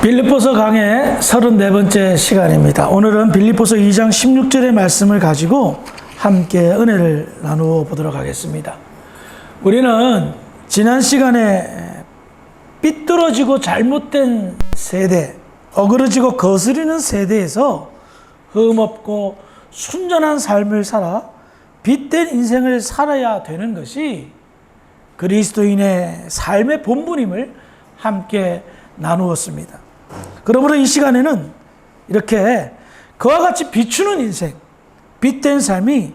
빌립보서 강의 34번째 시간입니다. 오늘은 빌립보서 2장 16절의 말씀을 가지고 함께 은혜를 나누어 보도록 하겠습니다. 우리는 지난 시간에 삐뚤어지고 잘못된 세대, 어그러지고 거스리는 세대에서 흠없고 순전한 삶을 살아 빛된 인생을 살아야 되는 것이 그리스도인의 삶의 본분임을 함께 나누었습니다. 그러므로 이 시간에는 이렇게 그와 같이 비추는 인생, 빛된 삶이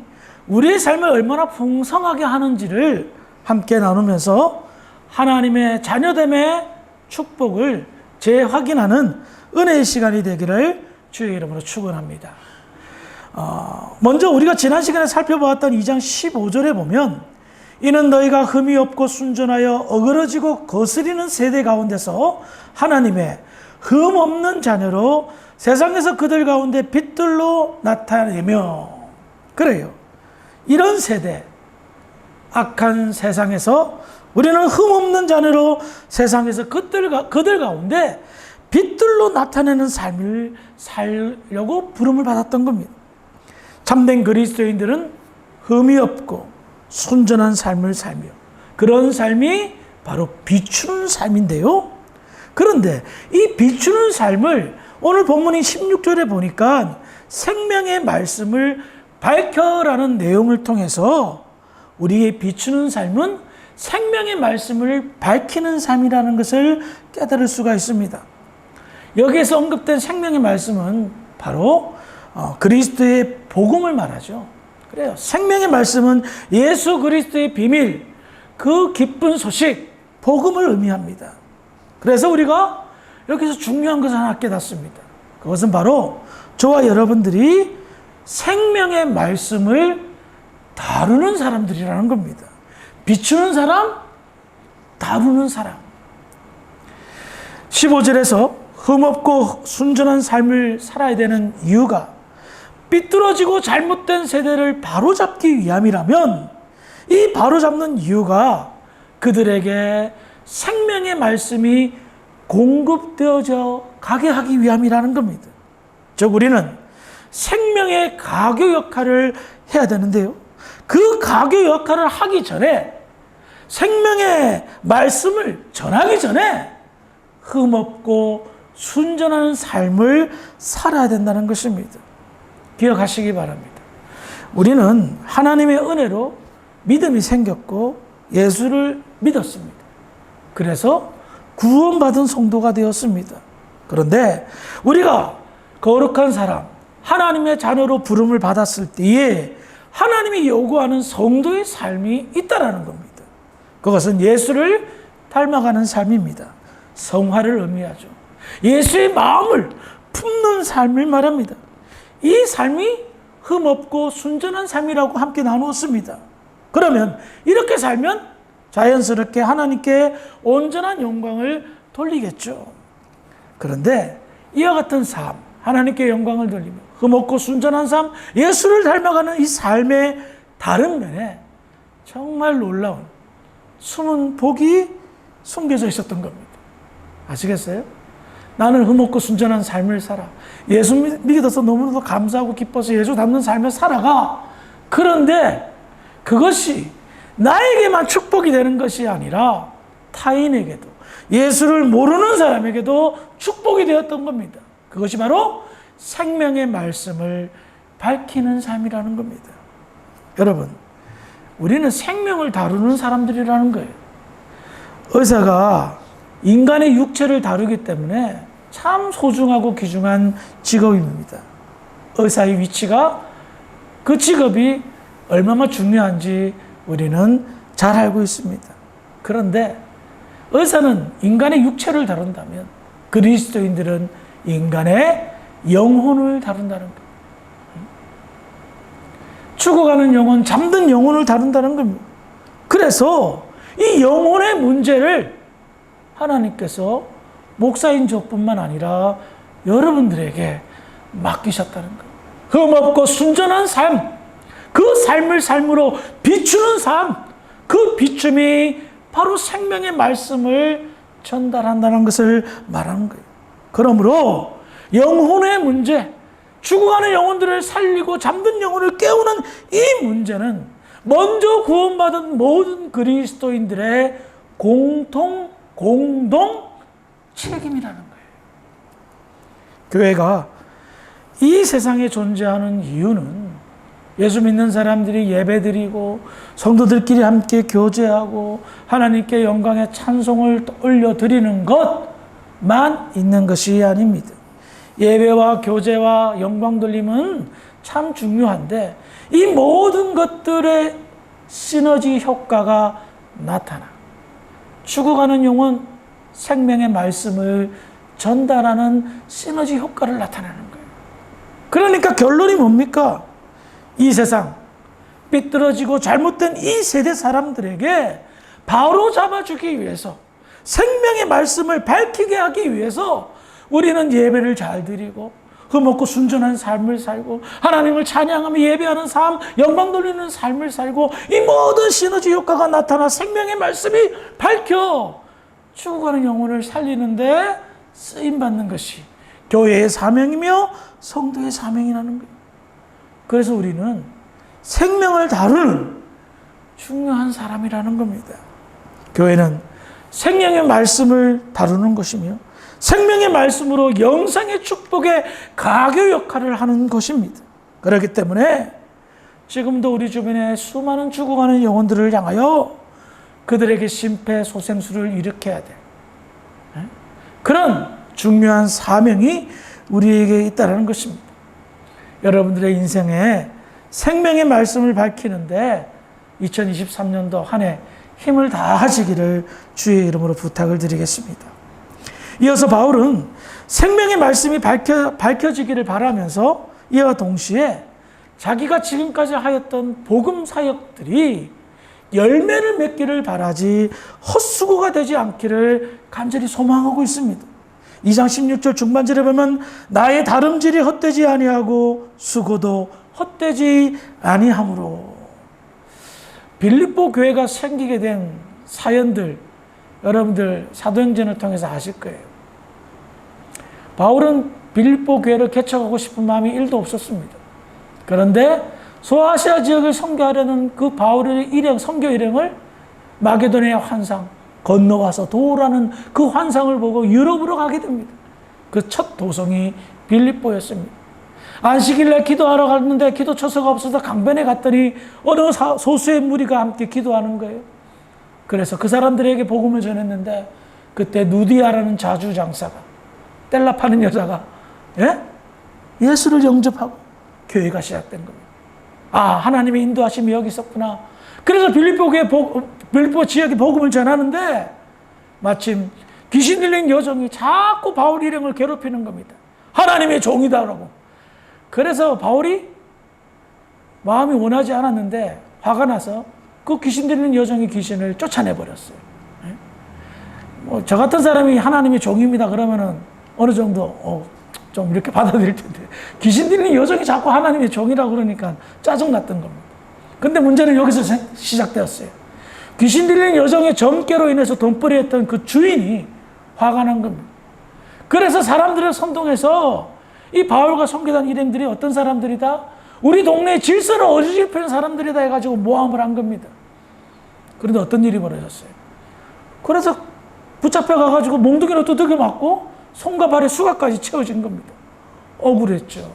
우리의 삶을 얼마나 풍성하게 하는지를 함께 나누면서 하나님의 자녀됨의 축복을 재확인하는 은혜의 시간이 되기를 주의 이름으로 축원합니다. 먼저 우리가 지난 시간에 살펴보았던 2장 15절에 보면 이는 너희가 흠이 없고 순전하여 어그러지고 거스리는 세대 가운데서 하나님의 흠 없는 자녀로 세상에서 그들 가운데 빛들로 나타내며, 그래요. 이런 세대, 악한 세상에서 우리는 흠 없는 자녀로 세상에서 그들 가운데 빛들로 나타내는 삶을 살려고 부름을 받았던 겁니다. 참된 그리스도인들은 흠이 없고 순전한 삶을 살며, 그런 삶이 바로 비추는 삶인데요. 그런데 이 비추는 삶을 오늘 본문인 16절에 보니까 생명의 말씀을 밝혀라는 내용을 통해서 우리의 비추는 삶은 생명의 말씀을 밝히는 삶이라는 것을 깨달을 수가 있습니다. 여기에서 언급된 생명의 말씀은 바로 그리스도의 복음을 말하죠. 그래요. 생명의 말씀은 예수 그리스도의 비밀, 그 기쁜 소식, 복음을 의미합니다. 그래서 우리가 여기서 중요한 것을 하나 깨닫습니다. 그것은 바로 저와 여러분들이 생명의 말씀을 다루는 사람들이라는 겁니다. 비추는 사람, 다루는 사람. 15절에서 흠없고 순전한 삶을 살아야 되는 이유가 삐뚤어지고 잘못된 세대를 바로잡기 위함이라면, 이 바로잡는 이유가 그들에게 생명의 말씀이 공급되어져 가게 하기 위함이라는 겁니다. 즉 우리는 생명의 가교 역할을 해야 되는데요, 그 가교 역할을 하기 전에, 생명의 말씀을 전하기 전에 흠없고 순전한 삶을 살아야 된다는 것입니다. 기억하시기 바랍니다. 우리는 하나님의 은혜로 믿음이 생겼고 예수를 믿었습니다. 그래서 구원받은 성도가 되었습니다. 그런데 우리가 거룩한 사람, 하나님의 자녀로 부름을 받았을 때에 하나님이 요구하는 성도의 삶이 있다라는 겁니다. 그것은 예수를 닮아가는 삶입니다. 성화를 의미하죠. 예수의 마음을 품는 삶을 말합니다. 이 삶이 흠없고 순전한 삶이라고 함께 나누었습니다. 그러면 이렇게 살면 자연스럽게 하나님께 온전한 영광을 돌리겠죠. 그런데 이와 같은 삶, 하나님께 영광을 돌리며 흠없고 순전한 삶, 예수를 닮아가는 이 삶의 다른 면에 정말 놀라운 숨은 복이 숨겨져 있었던 겁니다. 아시겠어요? 나는 흠없고 순전한 삶을 살아. 예수 믿어서 너무나도 감사하고 기뻐서 예수 닮는 삶을 살아가. 그런데 그것이 나에게만 축복이 되는 것이 아니라 타인에게도, 예수를 모르는 사람에게도 축복이 되었던 겁니다. 그것이 바로 생명의 말씀을 밝히는 삶이라는 겁니다. 여러분, 우리는 생명을 다루는 사람들이라는 거예요. 의사가 인간의 육체를 다루기 때문에 참 소중하고 귀중한 직업입니다. 의사의 위치가, 그 직업이 얼마나 중요한지 우리는 잘 알고 있습니다. 그런데 의사는 인간의 육체를 다룬다면 그리스도인들은 인간의 영혼을 다룬다는 겁니다. 죽어가는 영혼, 잠든 영혼을 다룬다는 겁니다. 그래서 이 영혼의 문제를 하나님께서 목사인 저뿐만 아니라 여러분들에게 맡기셨다는 거예요. 흠없고 순전한 삶, 그 삶을 삶으로 비추는 삶, 그 비춤이 바로 생명의 말씀을 전달한다는 것을 말하는 거예요. 그러므로 영혼의 문제, 죽어가는 영혼들을 살리고 잠든 영혼을 깨우는 이 문제는 먼저 구원받은 모든 그리스도인들의 공동 책임이라는 거예요. 교회가 이 세상에 존재하는 이유는 예수 믿는 사람들이 예배드리고 성도들끼리 함께 교제하고 하나님께 영광의 찬송을 올려드리는 것만 있는 것이 아닙니다. 예배와 교제와 영광 돌림은 참 중요한데 이 모든 것들의 시너지 효과가 나타나 죽어가는 영혼 생명의 말씀을 전달하는 시너지 효과를 나타내는 거예요. 그러니까 결론이 뭡니까? 이 세상 삐뚤어지고 잘못된 이 세대 사람들에게 바로 잡아주기 위해서 생명의 말씀을 밝히게 하기 위해서 우리는 예배를 잘 드리고 흠없고 순전한 삶을 살고 하나님을 찬양하며 예배하는 삶, 영광 돌리는 삶을 살고 이 모든 시너지 효과가 나타나 생명의 말씀이 밝혀 죽어가는 영혼을 살리는데 쓰임받는 것이 교회의 사명이며 성도의 사명이라는 거예요. 그래서 우리는 생명을 다루는 중요한 사람이라는 겁니다. 교회는 생명의 말씀을 다루는 것이며 생명의 말씀으로 영생의 축복의 가교 역할을 하는 것입니다. 그렇기 때문에 지금도 우리 주변에 수많은 죽어가는 영혼들을 향하여 그들에게 심폐소생술을 일으켜야 돼. 그런 중요한 사명이 우리에게 있다는 것입니다. 여러분들의 인생에 생명의 말씀을 밝히는데 2023년도 한 해 힘을 다하시기를 주의 이름으로 부탁을 드리겠습니다. 이어서 바울은 생명의 말씀이 밝혀지기를 바라면서 이와 동시에 자기가 지금까지 하였던 복음 사역들이 열매를 맺기를 바라지 헛수고가 되지 않기를 간절히 소망하고 있습니다. 2장 16절 중반절에 보면 나의 다름질이 헛되지 아니하고 수고도 헛되지 아니하므로. 빌립보 교회가 생기게 된 사연들 여러분들 사도행전을 통해서 아실 거예요. 바울은 빌립보 교회를 개척하고 싶은 마음이 1도 없었습니다. 그런데 소아시아 지역을 선교하려는 그 바울의 선교 일행을 마게도니아 환상 건너와서 도우라는 그 환상을 보고 유럽으로 가게 됩니다. 그 첫 도성이 빌립보였습니다. 안식일날 기도하러 갔는데 기도처소가 없어서 강변에 갔더니 어느 소수의 무리가 함께 기도하는 거예요. 그래서 그 사람들에게 복음을 전했는데 그때 누디아라는 자주 장사가 뗄라 파는 여자가 예수를 영접하고 교회가 시작된 겁니다. 아, 하나님의 인도하심이 여기 있었구나. 그래서 빌립보 지역에 복음을 전하는데 마침 귀신 들린 여종이 자꾸 바울 일행을 괴롭히는 겁니다. 하나님의 종이다라고. 그래서 바울이 마음이 원하지 않았는데 화가 나서 그 귀신 들린 여종의 귀신을 쫓아내버렸어요. 저 같은 사람이 하나님의 종입니다 그러면은 어느 정도 좀 이렇게 받아들일 텐데 귀신 들린 여종이 자꾸 하나님의 종이라고 그러니까 짜증났던 겁니다. 근데 문제는 여기서 시작되었어요. 귀신 들린 여종의 점괘로 인해서 돈벌이했던 그 주인이 화가 난 겁니다. 그래서 사람들을 선동해서 이 바울과 선교단 일행들이 어떤 사람들이다? 우리 동네의 질서를 어지럽히는 사람들이다 해가지고 모함을 한 겁니다. 그런데 어떤 일이 벌어졌어요? 그래서 붙잡혀가가지고 몽둥이로 두들겨 맞고 손과 발에 수갑까지 채워진 겁니다. 억울했죠.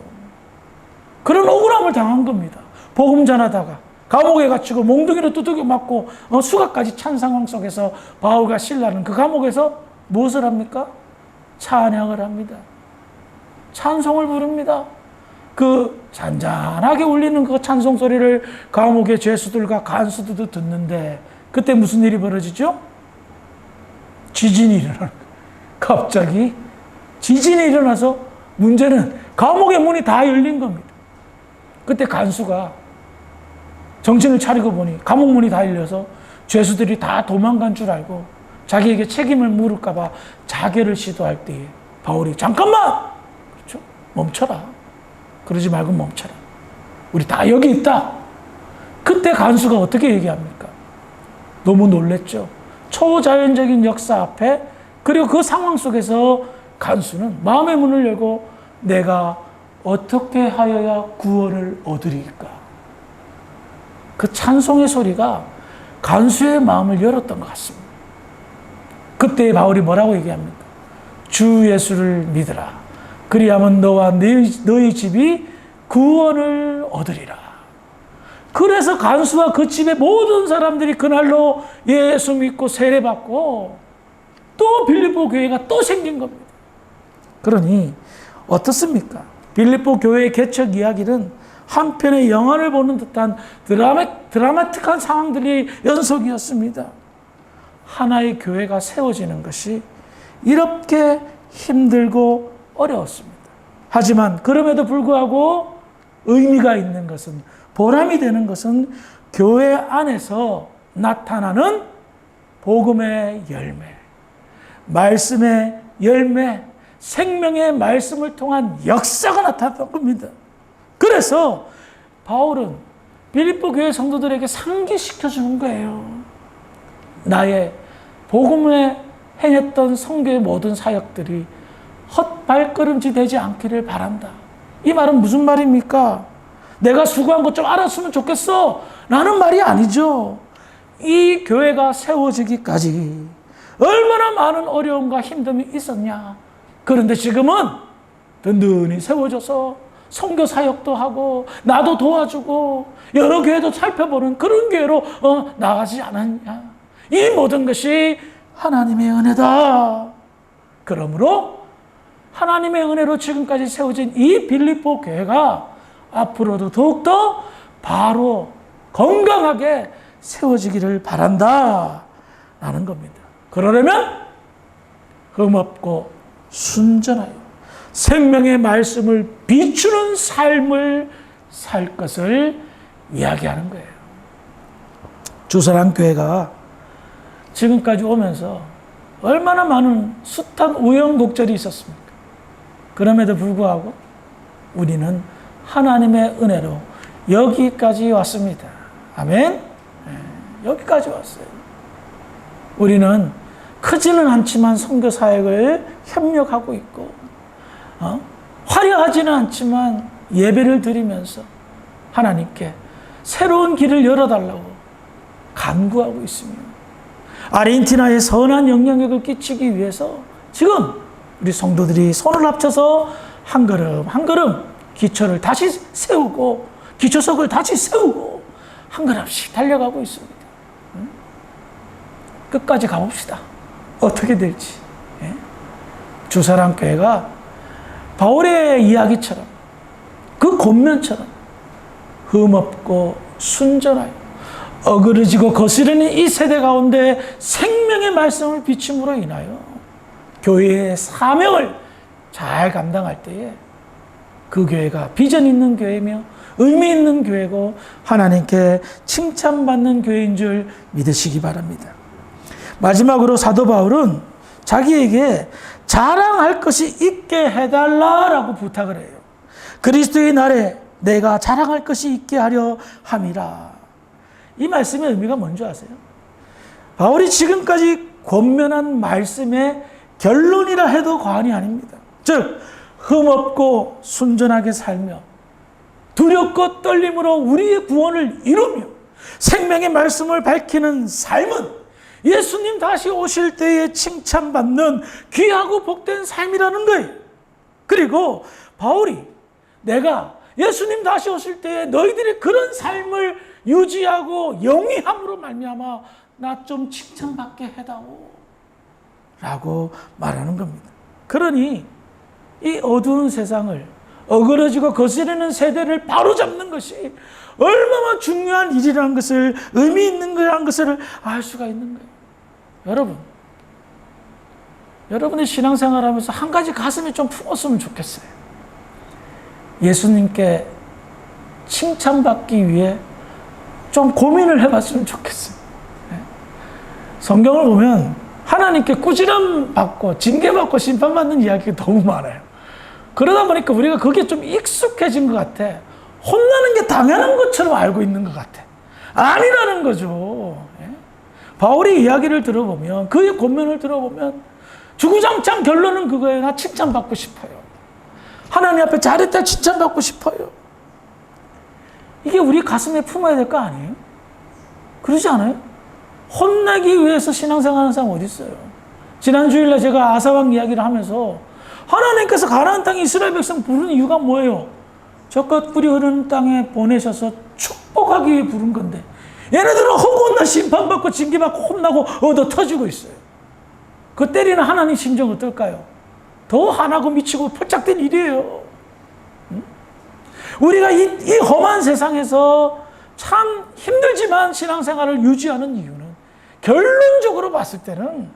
그런 억울함을 당한 겁니다. 복음 전하다가 감옥에 갇히고 몽둥이로 두들겨 맞고 수갑까지 찬 상황 속에서 바울과 실라는 그 감옥에서 무엇을 합니까? 찬양을 합니다. 찬송을 부릅니다. 그 잔잔하게 울리는 그 찬송 소리를 감옥의 죄수들과 간수들도 듣는데 그때 무슨 일이 벌어지죠? 지진이 일어나는 거예요. 갑자기 지진이 일어나서 문제는 감옥의 문이 다 열린 겁니다. 그때 간수가 정신을 차리고 보니 감옥 문이 다 열려서 죄수들이 다 도망간 줄 알고 자기에게 책임을 물을까 봐 자결을 시도할 때에 바울이 잠깐만! 그렇죠? 멈춰라. 그러지 말고 멈춰라. 우리 다 여기 있다. 그때 간수가 어떻게 얘기합니까? 너무 놀랬죠. 초자연적인 역사 앞에 그리고 그 상황 속에서 간수는 마음의 문을 열고 내가 어떻게 하여야 구원을 얻으리까? 그 찬송의 소리가 간수의 마음을 열었던 것 같습니다. 그때 바울이 뭐라고 얘기합니까? 주 예수를 믿으라. 그리하면 너와 너희 집이 구원을 얻으리라. 그래서 간수와 그 집의 모든 사람들이 그날로 예수 믿고 세례받고 또 빌립보 교회가 또 생긴 겁니다. 그러니 어떻습니까? 빌립보 교회의 개척 이야기는 한편의 영화를 보는 듯한 드라마틱한 상황들이 연속이었습니다. 하나의 교회가 세워지는 것이 이렇게 힘들고 어려웠습니다. 하지만 그럼에도 불구하고 의미가 있는 것은, 보람이 되는 것은 교회 안에서 나타나는 복음의 열매, 말씀의 열매, 생명의 말씀을 통한 역사가 나타났던 겁니다. 그래서 바울은 빌립보 교회 성도들에게 상기시켜주는 거예요. 나의 복음에 행했던 성교의 모든 사역들이 헛발걸음지 되지 않기를 바란다. 이 말은 무슨 말입니까? 내가 수고한 것 좀 알았으면 좋겠어 라는 말이 아니죠. 이 교회가 세워지기까지 얼마나 많은 어려움과 힘듦이 있었냐. 그런데 지금은 든든히 세워져서 선교 사역도 하고 나도 도와주고 여러 교회도 살펴보는 그런 교회로 나가지 않았냐. 이 모든 것이 하나님의 은혜다. 그러므로 하나님의 은혜로 지금까지 세워진 이 빌립보 교회가 앞으로도 더욱더 바로 건강하게 세워지기를 바란다 라는 겁니다. 그러려면 흠없고 순전하여 생명의 말씀을 비추는 삶을 살 것을 이야기하는 거예요. 주사랑교회가 지금까지 오면서 얼마나 많은 숱한 우여곡절이 있었습니까? 그럼에도 불구하고 우리는 하나님의 은혜로 여기까지 왔습니다. 아멘? 여기까지 왔어요. 우리는 크지는 않지만 선교 사역을 협력하고 있고, 화려하지는 않지만 예배를 드리면서 하나님께 새로운 길을 열어달라고 간구하고 있습니다. 아르헨티나에 선한 영향력을 끼치기 위해서 지금 우리 성도들이 손을 합쳐서 한 걸음 한 걸음 기초를 다시 세우고 기초석을 다시 세우고 한 걸음씩 달려가고 있습니다. 끝까지 가봅시다. 어떻게 될지. 주사랑교회가 바울의 이야기처럼 그 권면처럼 흠없고 순전하여 어그러지고 거스르는 이 세대 가운데 생명의 말씀을 비춤으로 인하여 교회의 사명을 잘 감당할 때에 그 교회가 비전 있는 교회며 의미 있는 교회고 하나님께 칭찬받는 교회인 줄 믿으시기 바랍니다. 마지막으로 사도 바울은 자기에게 자랑할 것이 있게 해달라라고 부탁을 해요. 그리스도의 날에 내가 자랑할 것이 있게 하려 함이라. 이 말씀의 의미가 뭔지 아세요? 바울이 지금까지 권면한 말씀의 결론이라 해도 과언이 아닙니다. 즉 흠없고 순전하게 살며 두렵고 떨림으로 우리의 구원을 이루며 생명의 말씀을 밝히는 삶은 예수님 다시 오실 때에 칭찬받는 귀하고 복된 삶이라는 거예요. 그리고 바울이 내가 예수님 다시 오실 때에 너희들이 그런 삶을 유지하고 영위함으로 말미암아 나 좀 칭찬받게 해다오 라고 말하는 겁니다. 그러니 이 어두운 세상을 어그러지고 거스르는 세대를 바로잡는 것이 얼마나 중요한 일이라는 것을, 의미 있는 거라는 것을 알 수가 있는 거예요. 여러분, 여러분의 신앙생활 하면서 한 가지 가슴이 좀 품었으면 좋겠어요. 예수님께 칭찬받기 위해 좀 고민을 해봤으면 좋겠어요. 성경을 보면 하나님께 꾸지람 받고 징계받고 심판받는 이야기가 너무 많아요. 그러다 보니까 우리가 그게 좀 익숙해진 것 같아. 혼나는 게 당연한 것처럼 알고 있는 것 같아. 아니라는 거죠. 바울의 이야기를 들어보면, 그의 권면을 들어보면 주구장창 결론은 그거예요. 나 칭찬받고 싶어요. 하나님 앞에 잘했다 칭찬받고 싶어요. 이게 우리 가슴에 품어야 될 거 아니에요? 그러지 않아요? 혼나기 위해서 신앙생활하는 사람 어디 있어요? 지난 주일날 제가 아사왕 이야기를 하면서 하나님께서 가나안 땅에 이스라엘 백성 부르는 이유가 뭐예요? 젖과 꿀이 흐르는 땅에 보내셔서 축복하기 위해 부른 건데 얘네들은 허구나 심판받고 징계받고 혼나고 얻어 터지고 있어요. 그 때리는 하나님 심정 어떨까요? 더 화나고 미치고 포착된 일이에요. 우리가 이 험한 세상에서 참 힘들지만 신앙생활을 유지하는 이유는 결론적으로 봤을 때는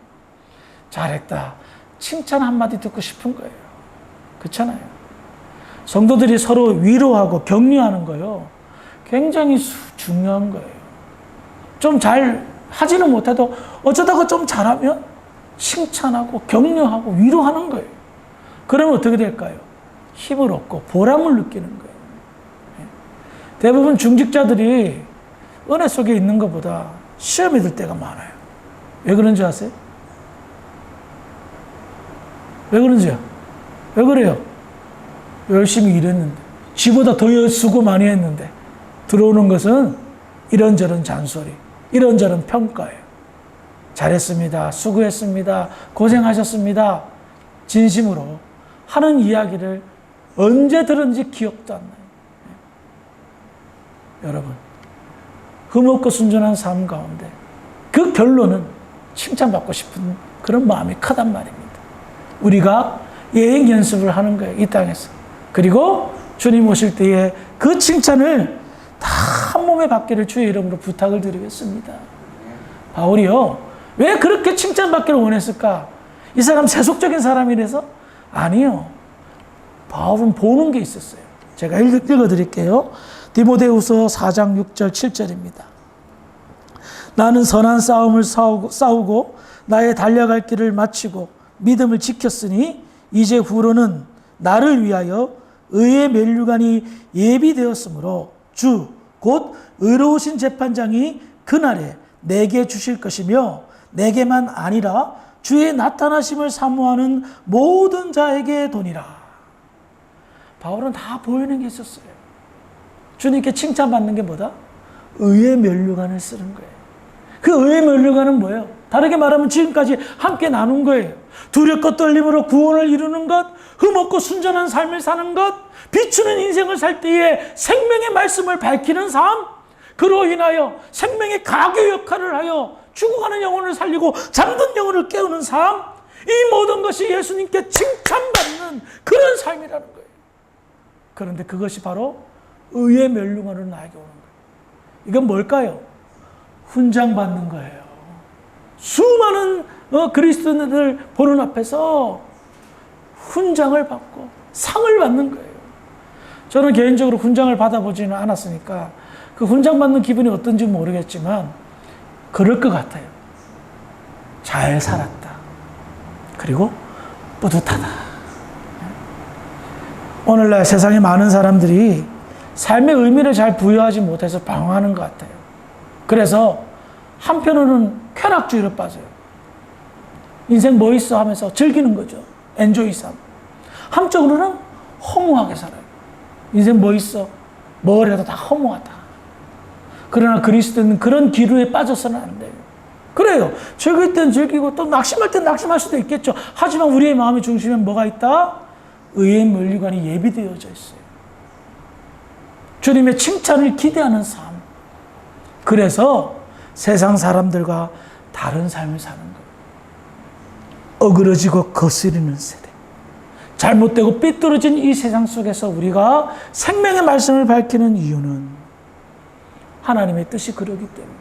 잘했다 칭찬 한마디 듣고 싶은 거예요. 그렇잖아요. 성도들이 서로 위로하고 격려하는 거요 굉장히 중요한 거예요. 좀 잘 하지는 못해도 어쩌다가 좀 잘하면 칭찬하고 격려하고 위로하는 거예요. 그러면 어떻게 될까요? 힘을 얻고 보람을 느끼는 거예요. 대부분 중직자들이 은혜 속에 있는 것보다 시험이 들 때가 많아요. 왜 그런지 아세요? 왜 그런지요? 왜 그래요? 열심히 일했는데, 지보다 더 수고 많이 했는데 들어오는 것은 이런저런 잔소리, 이런저런 평가예요. 잘했습니다. 수고했습니다. 고생하셨습니다. 진심으로 하는 이야기를 언제 들은지 기억도 안 나요. 여러분, 흠없고 순전한 삶 가운데 그 결론은 칭찬받고 싶은 그런 마음이 크단 말입니다. 우리가 예행 연습을 하는 거예요. 이 땅에서. 그리고 주님 오실 때에 그 칭찬을 다 한 몸에 받기를 주의 이름으로 부탁을 드리겠습니다. 바울이요. 왜 그렇게 칭찬받기를 원했을까? 이 사람 세속적인 사람이라서? 아니요. 바울은 보는 게 있었어요. 제가 읽어드릴게요. 디모데후서 4장 6절 7절입니다. 나는 선한 싸움을 싸우고 나의 달려갈 길을 마치고 믿음을 지켰으니 이제 후로는 나를 위하여 의의 면류관이 예비되었으므로 주 곧 의로우신 재판장이 그날에 내게 주실 것이며 내게만 아니라 주의 나타나심을 사모하는 모든 자에게 도니라. 바울은 다 보이는 게 있었어요. 주님께 칭찬받는 게 뭐다? 의의 면류관을 쓰는 거예요. 그 의의 면류관은 뭐예요? 다르게 말하면 지금까지 함께 나눈 거예요. 두렵고 떨림으로 구원을 이루는 것, 흠없고 순전한 삶을 사는 것, 비추는 인생을 살 때에 생명의 말씀을 밝히는 삶, 그로 인하여 생명의 가교 역할을 하여 죽어가는 영혼을 살리고 잠든 영혼을 깨우는 삶, 이 모든 것이 예수님께 칭찬받는 그런 삶이라는 거예요. 그런데 그것이 바로 의의 면류관으로 나에게 오는 거예요. 이건 뭘까요? 훈장받는 거예요. 수많은 그리스도인들 보는 앞에서 훈장을 받고 상을 받는 거예요. 저는 개인적으로 훈장을 받아보지는 않았으니까 그 훈장 받는 기분이 어떤지 모르겠지만 그럴 것 같아요. 잘 살았다. 그리고 뿌듯하다. 오늘날 세상에 많은 사람들이 삶의 의미를 잘 부여하지 못해서 방황하는 것 같아요. 그래서 한편으로는 쾌락주의로 빠져요. 인생 뭐 있어 하면서 즐기는 거죠. 엔조이 삶. 한쪽으로는 허무하게 살아요. 인생 뭐 있어? 뭘 해도 다 허무하다. 그러나 그리스도는 그런 기류에 빠져서는 안 돼요. 그래요. 즐길 땐 즐기고 또 낙심할 땐 낙심할 수도 있겠죠. 하지만 우리의 마음의 중심에 뭐가 있다? 의의 면류관이 예비되어져 있어요. 주님의 칭찬을 기대하는 삶. 그래서 세상 사람들과 다른 삶을 사는 거예요. 어그러지고 거스리는 세대. 잘못되고 삐뚤어진 이 세상 속에서 우리가 생명의 말씀을 밝히는 이유는 하나님의 뜻이 그러기 때문에.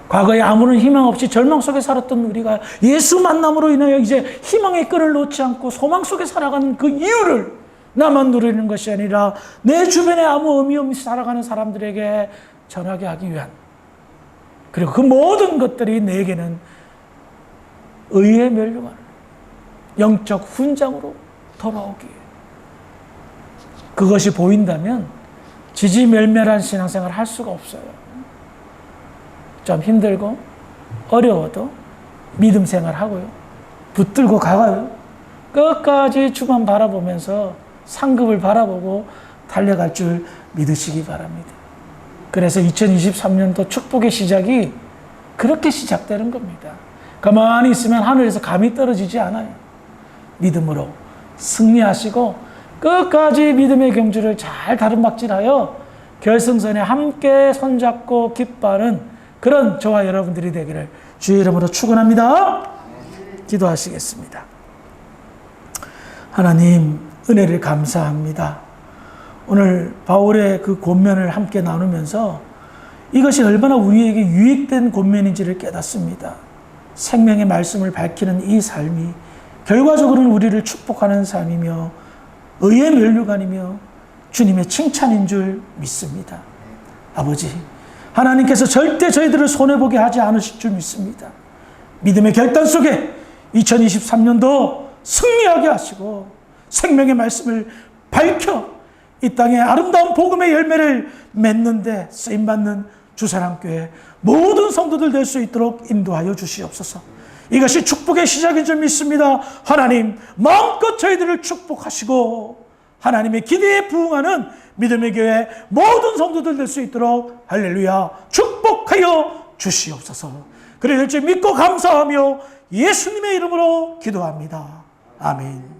과거에 아무런 희망 없이 절망 속에 살았던 우리가 예수 만남으로 인하여 이제 희망의 끈을 놓지 않고 소망 속에 살아가는 그 이유를 나만 누리는 것이 아니라 내 주변에 아무 의미 없이 살아가는 사람들에게 전하게 하기 위한, 그리고 그 모든 것들이 내게는 의의 면류관, 영적 훈장으로 돌아오기에. 그것이 보인다면 지지멸멸한 신앙생활을 할 수가 없어요. 좀 힘들고 어려워도 믿음 생활하고요. 붙들고 가가요. 끝까지 주만 바라보면서 상급을 바라보고 달려갈 줄 믿으시기 바랍니다. 그래서 2023년도 축복의 시작이 그렇게 시작되는 겁니다. 가만히 있으면 하늘에서 감이 떨어지지 않아요. 믿음으로 승리하시고 끝까지 믿음의 경주를 잘 다름박질하여 결승선에 함께 손잡고 기뻐하는 그런 저와 여러분들이 되기를 주의 이름으로 축원합니다. 기도하시겠습니다. 하나님, 은혜를 감사합니다. 오늘 바울의 그 권면을 함께 나누면서 이것이 얼마나 우리에게 유익된 권면인지를 깨닫습니다. 생명의 말씀을 밝히는 이 삶이 결과적으로는 우리를 축복하는 삶이며 의의 면류관이며 주님의 칭찬인 줄 믿습니다. 아버지, 하나님께서 절대 저희들을 손해보게 하지 않으실 줄 믿습니다. 믿음의 결단 속에 2023년도 승리하게 하시고 생명의 말씀을 밝혀 이 땅에 아름다운 복음의 열매를 맺는데 쓰임받는 주사랑교회 모든 성도들 될 수 있도록 인도하여 주시옵소서. 이것이 축복의 시작인 줄 믿습니다. 하나님, 마음껏 저희들을 축복하시고 하나님의 기대에 부응하는 믿음의 교회 모든 성도들 될 수 있도록 할렐루야 축복하여 주시옵소서. 그래 될 줄 믿고 감사하며 예수님의 이름으로 기도합니다. 아멘.